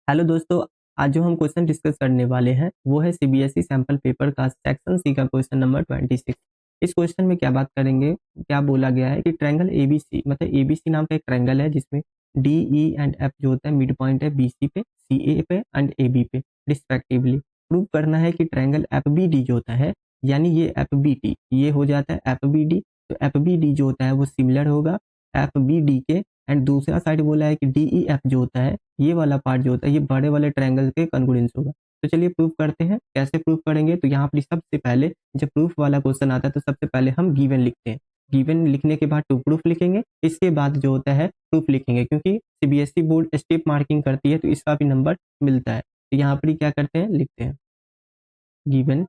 Hello दोस्तों। आज जो हम क्वेश्चन डिस्कस करने वाले हैं वो है सीबीएसई सैंपल पेपर का सेक्शन सी का क्वेश्चन नंबर 26। इस क्वेश्चन में क्या बात करेंगे, क्या बोला गया है कि ट्रायंगल एबीसी मतलब एबीसी नाम का एक ट्रायंगल है जिसमें डी ई एंड एफ जो होता है मिड पॉइंट है बीसी पे, सी ए पे एंड ए बी पे रिस्पेक्टिवली। प्रूव करना है कि ट्रायंगल एफ बी डी जो होता है, यानी ये एफ बी टी ये हो जाता है एफ बी डी, तो एफ बी डी जो होता है वो सिमिलर होगा एफ बी डी के। एंड दूसरा साइड बोला है कि डी ई एफ जो होता है ये वाला पार्ट जो होता है ये बड़े वाले ट्रायंगल के कॉन्ग्रुएंस होगा। तो चलिए प्रूफ करते हैं। कैसे प्रूफ करेंगे, तो यहाँ पर सबसे पहले जब प्रूफ वाला क्वेश्चन आता है तो सबसे पहले हम गिवन लिखते हैं। गिवन लिखने के बाद टू प्रूफ लिखेंगे, इसके बाद जो होता है प्रूफ लिखेंगे, क्योंकि सीबीएसई बोर्ड स्टेप मार्किंग करती है तो इसका भी नंबर मिलता है। तो यहाँ पर ही क्या करते हैं, लिखते हैं गिवन।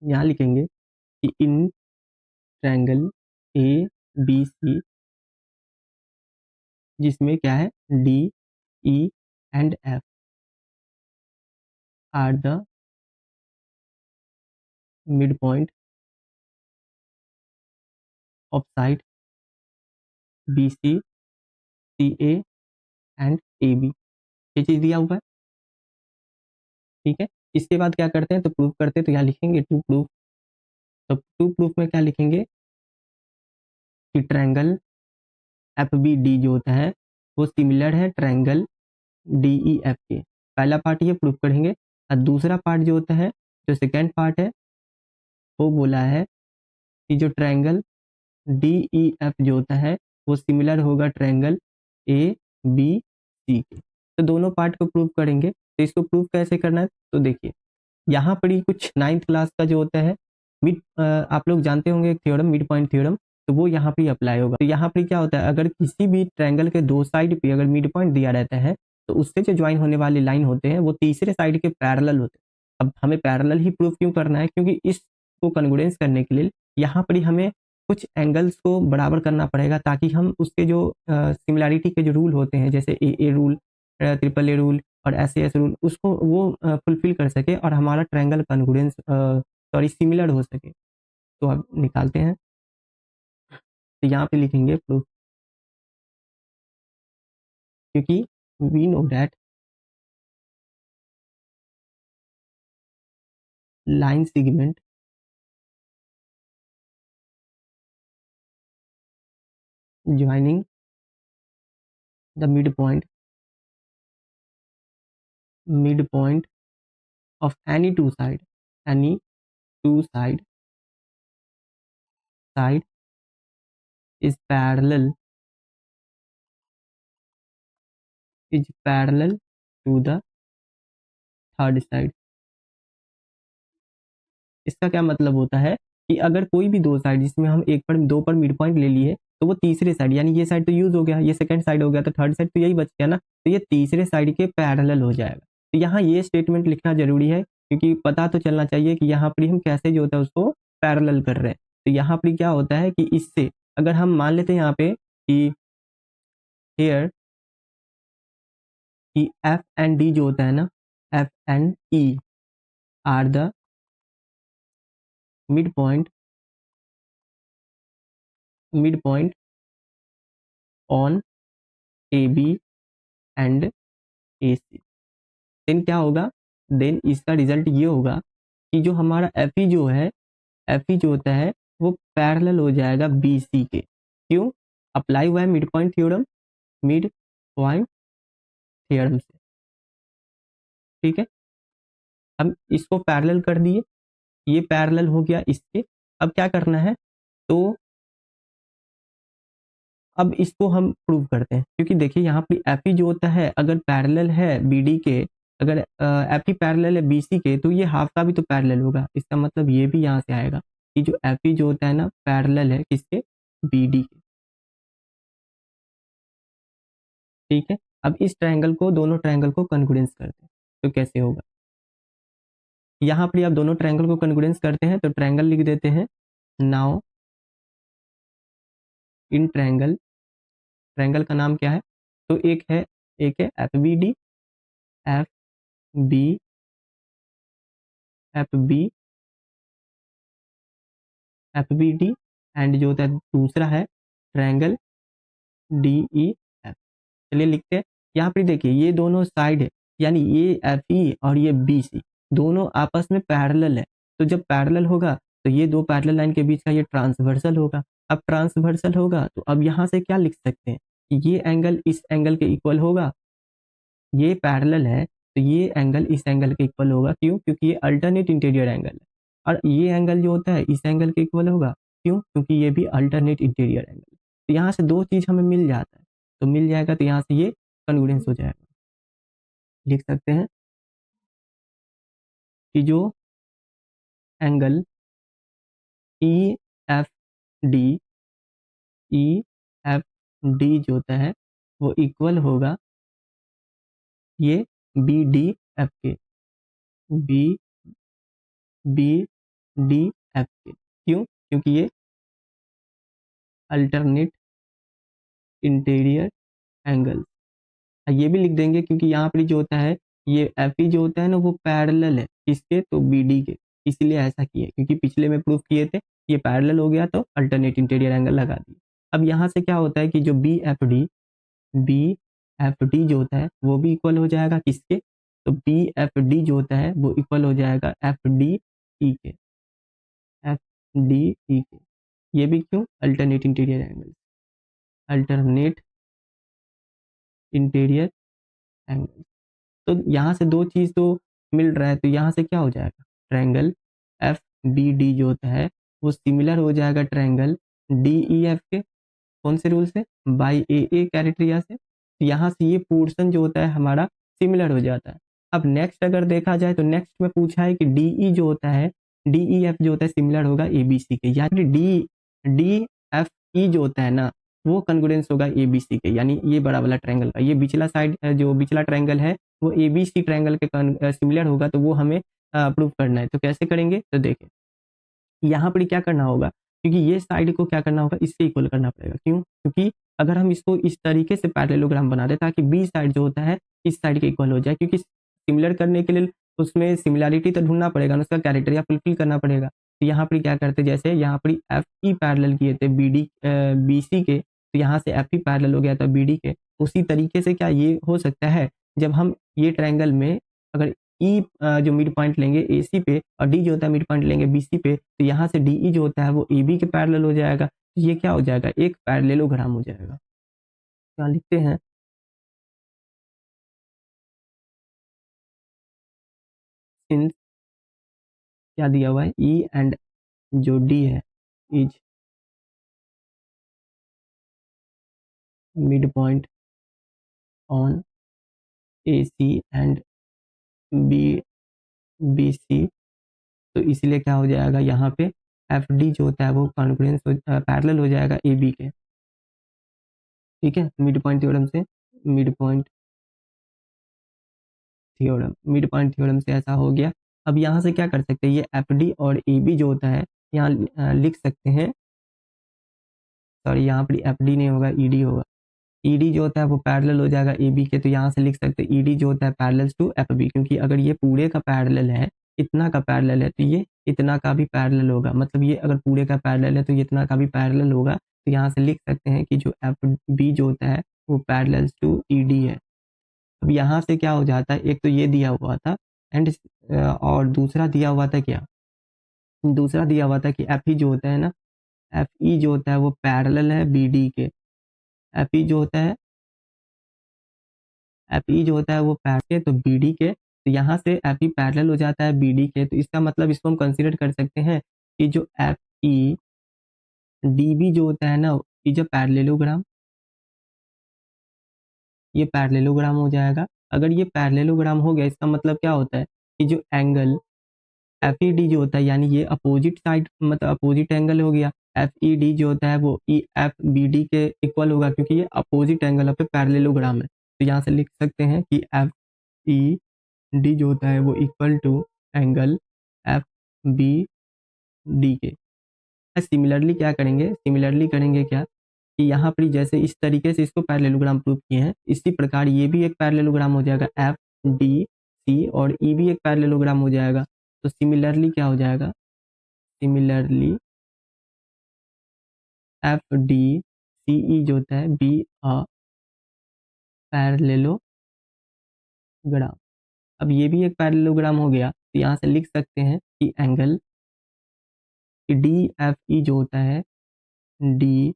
यहाँ लिखेंगे कि इन ट्रायंगल ए बी सी जिसमें क्या है D E and F are the mid point of side B C C A and A B, ये चीज दिया हुआ है। ठीक है, इसके बाद क्या करते हैं तो प्रूफ करते हैं। तो यहाँ लिखेंगे टू प्रूफ। तो टू प्रूफ में क्या लिखेंगे कि ट्रायंगल एफ बी डी जो होता है वो सिमिलर है ट्रायंगल डी ई एफ के। पहला पार्ट ये प्रूफ करेंगे, और दूसरा पार्ट जो होता है, जो सेकेंड पार्ट है, वो बोला है कि जो ट्रायंगल डी ई एफ जो होता है वो सिमिलर होगा ट्रायंगल ए बी सी के। तो दोनों पार्ट को प्रूव करेंगे। तो इसको प्रूव कैसे करना है, तो देखिए यहाँ पर ही कुछ 9th क्लास का जो होता है मिड, आप लोग जानते होंगे एक थ्योरम मिड पॉइंट थ्योरम, तो वो यहाँ पर अप्लाई होगा। तो यहाँ पर क्या होता है, अगर किसी भी ट्रायंगल के दो साइड पे अगर मिड पॉइंट दिया रहता है तो उससे जो ज्वाइन होने वाली लाइन होते हैं वो तीसरे साइड के पैरेलल होते हैं। अब हमें पैरेलल ही प्रूफ क्यों करना है, क्योंकि इसको कन्ग्रुएंस करने के लिए यहाँ पर ही हमें कुछ एंगल्स को बराबर करना पड़ेगा, ताकि हम उसके जो सिमिलैरिटी के जो रूल होते हैं जैसे a rule, triple a rule और एस रूल, उसको वो फुलफिल कर सके और हमारा ट्रायंगल कॉन्ग्रुएंस सॉरी सिमिलर हो सके। तो अब निकालते हैं। तो यहाँ पे लिखेंगे प्रूफ, क्योंकि we know that line segment joining the mid point of any two side is parallel to the third side। इसका क्या मतलब होता है कि अगर कोई भी दो साइड जिसमें हम एक पर दो पर मिड पॉइंट ले लिए तो वो तीसरे साइड, यानी ये साइड तो यूज हो गया, ये सेकंड साइड हो गया, तो थर्ड साइड तो यही बच गया ना, तो ये तीसरे साइड के पैरेलल हो जाएगा। तो यहाँ ये स्टेटमेंट लिखना जरूरी है, क्योंकि पता तो चलना चाहिए कि यहाँ पर हम कैसे जो होता है उसको पैरेलल कर रहे हैं। तो यहाँ पर क्या होता है कि इससे अगर हम मान लेते हैं यहाँ पे कि हेयर कि एफ एंड डी जो होता है ना, F and E are the mid point on A B and A C. Then क्या होगा, देन इसका रिजल्ट ये होगा कि जो हमारा एफ ई जो है, एफ ई जो होता है वो पैरेलल हो जाएगा बी सी के। क्यों, अप्लाई हुआ है मिड पॉइंट थ्योरम से। ठीक है, हम इसको पैरेलल कर दिए, ये पैरेलल हो गया इसके। अब क्या करना है, तो अब इसको हम प्रूव करते हैं, क्योंकि देखिए यहाँ पे एफ ई जो होता है अगर पैरेलल है बी डी के, अगर एफ ई पैरेलल है बी सी के, तो ये हाफ का भी तो पैरेलल होगा। इसका मतलब ये भी यहाँ से आएगा कि जो एफ ई जो होता है ना पैरेलल है किसके, बी डी के। ठीक है, अब इस ट्रायंगल को, दोनों ट्रायंगल को कॉन्ग्रुएंस करते हैं तो कैसे होगा। यहाँ पर आप दोनों ट्रायंगल को कॉन्ग्रुएंस करते हैं तो ट्रायंगल लिख देते हैं। नाउ इन ट्रायंगल, ट्रायंगल का नाम क्या है, तो एक है F B D, F B F B F B D, and जो होता है दूसरा है ट्रायंगल डी ई एफ। चलिए लिखते हैं। यहाँ पर देखिए ये दोनों साइड है, यानी ये एफ ई और ये बी सी दोनों आपस में पैरेलल है। तो जब पैरेलल होगा तो ये दो पैरेलल लाइन के बीच का ये ट्रांसवर्सल होगा। अब ट्रांसवर्सल होगा तो अब यहाँ से क्या लिख सकते हैं कि ये एंगल इस एंगल के इक्वल होगा। ये पैरेलल है तो ये एंगल इस एंगल के इक्वल होगा। क्यों? क्योंकि ये अल्टरनेट इंटीरियर एंगल है। और ये एंगल जो होता है इस एंगल के इक्वल होगा। क्यों? क्योंकि ये भी अल्टरनेट इंटीरियर एंगल है। तो यहाँ से दो चीज हमें मिल जाता है, तो मिल जाएगा तो यहाँ से ये कन्वर्जेंस हो जाएगा। लिख सकते हैं कि जो angle E F D E F D जो होता है वो इक्वल होगा ये बी डी एफ के, बी बी डी एफ के। क्यों? क्योंकि ये अल्टरनेट इंटीरियर एंगल। ये भी लिख देंगे क्योंकि यहाँ पर जो होता है ये एफ ई जो होता है ना वो पैरेलल है किसके, तो बी डी के, इसलिए ऐसा किए क्योंकि पिछले में प्रूफ किए थे ये पैरेलल हो गया तो अल्टरनेट इंटीरियर एंगल लगा दिए। अब यहाँ से क्या होता है कि जो बी एफ डी जो होता है वो भी इक्वल हो जाएगा किसके, तो बी एफ डी जो होता है वो इक्वल हो जाएगा एफ डी ई के, एफ डी ई के। ये भी क्यों? Alternate interior angle, alternate interior angle. तो यहाँ से दो चीज तो मिल रहा है, तो यहाँ से क्या हो जाएगा, ट्रायंगल एफ बी डी जो होता है वो सिमिलर हो जाएगा ट्रायंगल डी ई एफ के। कौन से रूल से? बाई ए क्राइटेरिया से। तो यहाँ से ये पोर्शन जो होता है हमारा सिमिलर हो जाता है। अब नेक्स्ट अगर देखा जाए तो नेक्स्ट में पूछा है कि डी ई जो होता है डी ई एफ जो होता है सिमिलर होगा ए बी सी के, यानी डी डी एफ ई जो होता है ना वो कंग्रुएंस होगा ए बी सी के, यानी ये बड़ा वाला ट्रायंगल का। ये बिचला साइड जो बिचला ट्रायंगल है वो ए बी सी ट्रायंगल के सिमिलर होगा, तो वो हमें प्रूव करना है। तो कैसे करेंगे, तो देखें यहाँ पर क्या करना होगा, क्योंकि ये साइड को क्या करना होगा, इससे इक्वल करना पड़ेगा। क्यों? क्योंकि अगर हम इसको इस तरीके से पैरेललोग्राम बना दे ताकि बी साइड जो होता है इस साइड के इक्वल हो जाए, क्योंकि सिमिलर करने के लिए उसमें सिमिलैरिटी तो ढूंढना पड़ेगा ना, उसका क्राइटेरिया फुलफिल करना पड़ेगा। तो यहाँ पर क्या करते, जैसे यहाँ पर एफ ई पैरेलल किए थे बी डी बी सी के, तो यहाँ से एफ ई पैरेलल हो गया था बी डी के। उसी तरीके से क्या ये हो सकता है, जब हम ये ट्रायंगल में अगर ई जो मिड पॉइंट लेंगे ए सी पे और डी जो होता है मिड पॉइंट लेंगे बी सी पे, तो यहाँ से डी ई जो होता है वो ए बी के पैरेलल हो जाएगा। तो ये क्या हो जाएगा, एक पैरेललोग्राम हो जाएगा। क्या लिखते हैं, सिंस क्या दिया हुआ है ई एंड जो डी है is mid point on A C and B B C, तो इसलिए क्या हो जाएगा यहाँ पे एफ डी जो होता है वो कॉन्ग्रुएंस पैरेलल हो जाएगा ए बी के। ठीक है, मिड पॉइंट थ्योरम से, mid point mid point theorem से ऐसा हो गया। अब यहाँ से क्या कर सकते हैं, ये एफ डी और ए बी जो होता है यहाँ लिख सकते हैं, सॉरी यहाँ पर एफ डी नहीं होगा ई डी होगा। ई डी जो होता है वो पैरेलल हो जाएगा ए बी के, तो यहाँ से लिख सकते हैं ई डी जो होता है पैरेलल टू एफ बी, क्योंकि अगर ये पूरे का पैरेलल है, इतना का पैरेलल है, तो ये इतना का भी पैरेलल होगा। मतलब ये अगर पूरे का पैरेलल है तो ये इतना का भी पैरेलल होगा। तो यहाँ से लिख सकते हैं कि जो एफ बी जो होता है वो पैरेलल टू ई डी है। अब यहाँ से क्या हो जाता है, एक तो ये दिया हुआ था एंड और दूसरा दिया हुआ था क्या, दूसरा दिया हुआ था कि एफ ई जो होता है ना, एफ ई जो होता है वो पैरेलल है बी डी के। एफ ई जो होता है एफ ई जो होता है वो पैरेलल तो बी डी के, तो यहाँ से एफ ई पैरेलल हो जाता है बी डी के। तो इसका मतलब इसको हम कंसीडर कर सकते हैं कि जो एफ ई डी बी जो होता है ना, ये जो पैरेललोग्राम, ये पैरेललोग्राम हो जाएगा। अगर ये पैरेललोग्राम हो गया इसका मतलब क्या होता है कि जो एंगल एफ ई डी जो होता है, यानी ये अपोजिट साइड मतलब अपोजिट एंगल हो गया। एफ ई डी जो होता है वो ई एफ बी डी के इक्वल होगा, क्योंकि ये अपोजिट एंगल पे पैरेललोग्राम है। तो यहाँ से लिख सकते हैं कि एफ ई डी जो होता है वो equal to angle F B D के। सिमिलरली क्या करेंगे, सिमिलरली करेंगे क्या कि यहाँ पर जैसे इस तरीके से इसको पैरेललोग्राम प्रूव किए हैं, इसी प्रकार ये भी एक पैरेललोग्राम हो जाएगा एफ डी सी, और ई भी एक पैरेललोग्राम हो जाएगा। तो सिमिलरली क्या हो जाएगा, सिमिलरली एफ डी सी ई जो होता है बी अ पैरेललोग्राम। अब ये भी एक पैरेललोग्राम हो गया, तो यहाँ से लिख सकते हैं कि एंगल डी एफ ई जो होता है, डी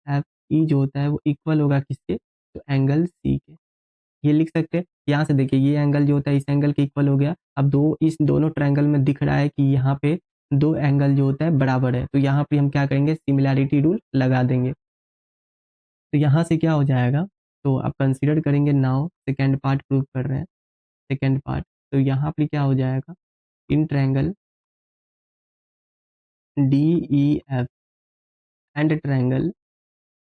एफ ई जो होता है वो इक्वल होगा किसके, तो एंगल सी के। ये लिख सकते हैं। यहाँ से देखिए ये एंगल जो होता है इस एंगल के इक्वल हो गया। अब इस दोनों ट्रायंगल में दिख रहा है कि यहाँ पे दो एंगल जो होता है बराबर है, तो यहाँ पे हम क्या करेंगे, सिमिलैरिटी रूल लगा देंगे। तो यहाँ से क्या हो जाएगा, तो आप कंसिडर करेंगे नाउ सेकेंड पार्ट प्रूव कर रहे हैं, सेकेंड पार्ट। तो यहाँ पे क्या हो जाएगा, in triangle D E F and triangle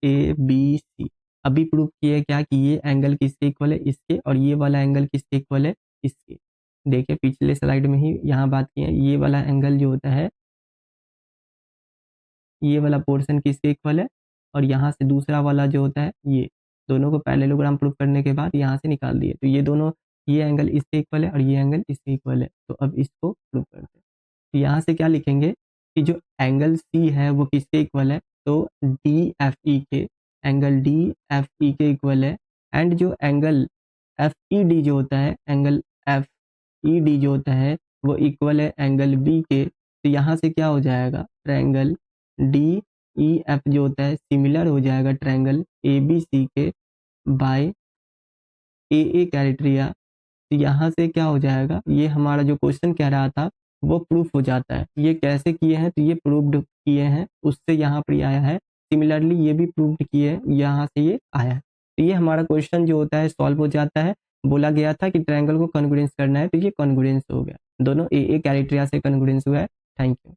A B C, अभी प्रूव किए क्या कि ये एंगल किसके इक्वल है, इसके, और ये वाला एंगल किसके इक्वल है, इसके। देखिए पिछले स्लाइड में ही यहाँ बात की है, ये वाला एंगल जो होता है, ये वाला पोर्शन किसके इक्वल है, और यहाँ से दूसरा वाला जो होता है ये, दोनों को पैरेललोग्राम प्रूव करने के बाद यहाँ से निकाल दिए, तो ये दोनों, ये एंगल इसके इक्वल है और ये एंगल इसके इक्वल है। तो अब इसको प्रूव करते हैं। तो यहाँ से क्या लिखेंगे कि जो एंगल सी है वो किसके इक्वल है, तो डी एफ ई के, एंगल डी एफ ई के इक्वल है। एंड जो एंगल एफ ई डी जो होता है, एंगल एफ ई डी जो होता है वो इक्वल है एंगल बी के। तो यहाँ से क्या हो जाएगा, ट्रायंगल डी ई एफ जो होता है सिमिलर हो जाएगा ट्रायंगल ए बी सी के बाय ए क्राइटेरिया। तो यहाँ से क्या हो जाएगा, ये हमारा जो क्वेश्चन कह रहा था वो प्रूफ हो जाता है। ये कैसे किए हैं, तो ये प्रूव्ड किए हैं, उससे यहाँ पर आया है। सिमिलरली ये भी प्रूव्ड किए, यहाँ से ये आया है। तो ये हमारा क्वेश्चन जो होता है सॉल्व हो जाता है। बोला गया था कि ट्रायंगल को कॉन्ग्रुएंस करना है, तो ये कॉन्ग्रुएंस हो गया, दोनों ए क्राइटेरिया से कॉन्ग्रुएंस हुआ है। Thank you.